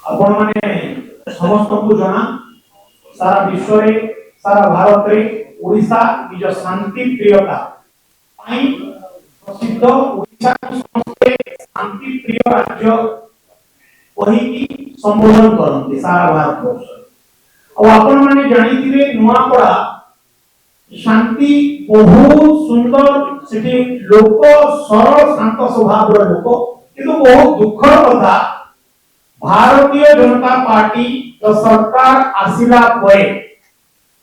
आपण माने समस्त को जना सारा विश्व रे सारा भारत रे ओडिशा निज शांति प्रियता पाई प्रसिद्ध ओडिशा समस्ते शांति प्रिय राज्य कही की संबोधन करते सारा भारत वर्ष और आपण माने जानिथिबे नुआपड़ा शांति बहुत सुंदर सेठी लोक सरल शांत स्वभाव रो लोक किंतु बहुत दुखर कथा भारतीय जनता पार्टी जो सरकार आसिला परे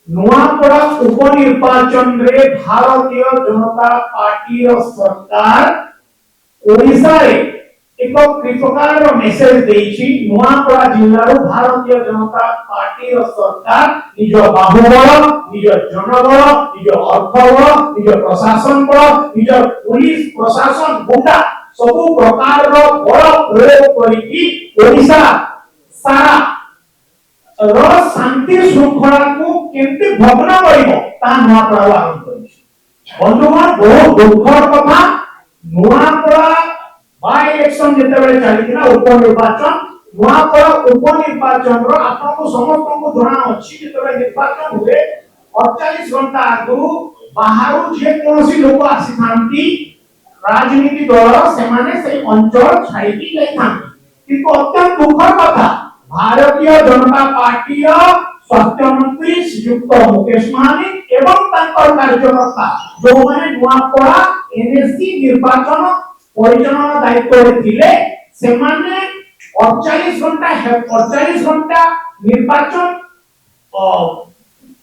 नुआपड़ा उपनिर्वाचन रे भारतीय जनता पार्टी रो सरकार ओडिशा रे एक प्रकार मेसेज देछि नुआपड़ा जिल्ला रो भारतीय जनता पार्टी रो सरकार निज बाहुबल निज जनबल निज अर्थबल निज प्रशासन बल निज पुलिस प्रशासन गुंडा सब प्रकार रो बल प्रयोग करिकि ओडिशा सारा रो शांति श्रृंखला को केमते भग्न करिवो ता नुआपड़ा आरंभ करिछि बंधुगण बहुत दुखर कथा नुआपड़ा बाय इलेक्शन जेते बेले चलीथिला उपनिर्वाचन नुआपड़ा उपनिर्वाचन रो आपन को समस्त को जणा अछि जेते बेले निर्वाचन हुए 48 घंटा आगु बाहरु जे कोनोसी लोक आसी थांती राजनीति दल से माने से अंचल छाईकी जाइथांती किंतु अत्यंत दुखर कथा भारतीय जनता पार्टी स्वास्थ्य मंत्री श्रीयुक्त मुकेश महानी एवं तांकर कार्यकर्ता जो माने नुआपड़ा एनएससी निर्वाचन परिचालन दायित्व रे थिले से माने 48 घंटा निर्वाचन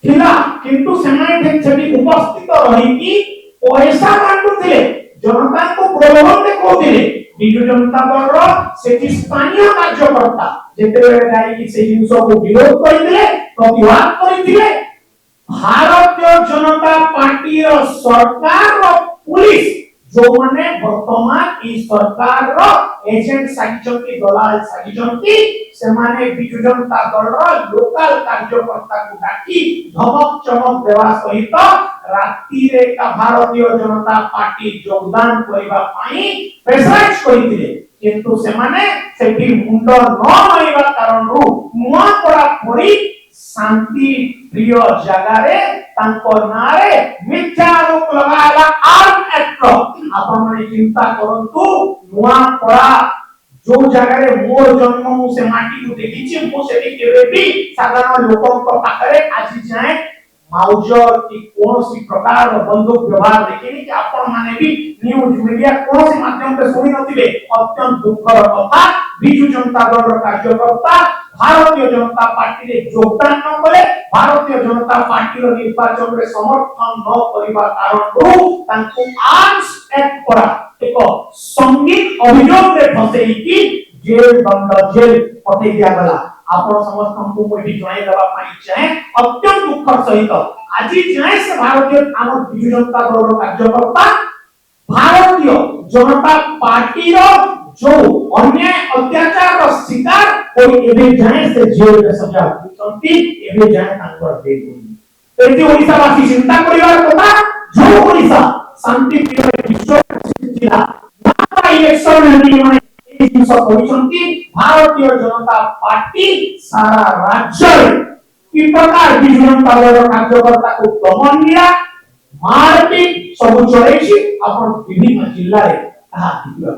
थिला किंतु से माने सेठी उपस्थित रही की पैसा बांटुथिले जनता को प्रलोभन देखौथिले बिजु जनता दल रो सेठी स्थानीय कार्यकर्ता जेते जाई की से जिंस को विरोध करिथिले प्रतिवाद करिथिले भारतीय जनता पार्टी रो सरकार रो पुलिस जो माने वर्तमान ई सरकार रो एजेंट सागिचंती दलाल सागिचंती से माने बिजु जनता दल रो लोकल कार्यकर्ता को डाकी धमक चमक देवा सहित रात्रि रे का भारतीय जनता पार्टी योगदान करबा पाई प्रेसाइज करिथिले किंतु से माने सेठी मुंड न होइबा कारण रु नुआ पड़ा पड़ी शांति प्रिय जगह रे तांको नारे मिथ्या आरोप लगाला आर्म एक्ट आपण माने चिंता करंतु नुआ पड़ा जो जगह रे मोर जन्म मु से माटी को देखिछि मु से केबे भी साधारण लोकन को पाखरे आज जाए माउजर की कोनोसी प्रकार बंदूक व्यवहार देखिनि कि आपण माने भी न्यूज मीडिया कोनोसी माध्यम पे सुनि नथिबे अत्यंत दुखर कथा बिजु जनता दल रो कार्यकर्ता भारतीय जनता पार्टी रे योगदान न करे भारतीय जनता पार्टी रो निर्वाचन रे समर्थन न करिबा कारण तांको आर्म्स एक्ट करा एक संगीत अभियोग रे फसेई की जेल बंद जेल पठे दिया गला आपण समस्त हमको कोई जणाई देबा पाई चाहे अत्यंत दुखर सहित आज जाय से भारतीय आम बिजु जनता दल रो कार्यकर्ता भारतीय जनता पार्टी रो जो अन्याय अत्याचार रो शिकार कोई एबे जाय से जेल में सजा होचंती एबे जाय तांकर देख एति ओडिसा वासी चिंता करिवार कथा जो ओडिसा शांति प्रिय विश्व जिला ना इलेक्शन हेनी माने ए जिंस होचंती भारतीय जनता पार्टी सारा राज्य की प्रकार बिजु जनता दल कार्यकर्ता को दमन दिया मारपीट सब चलेछि अपन विभिन्न जिल्ला रे ताहा दिबा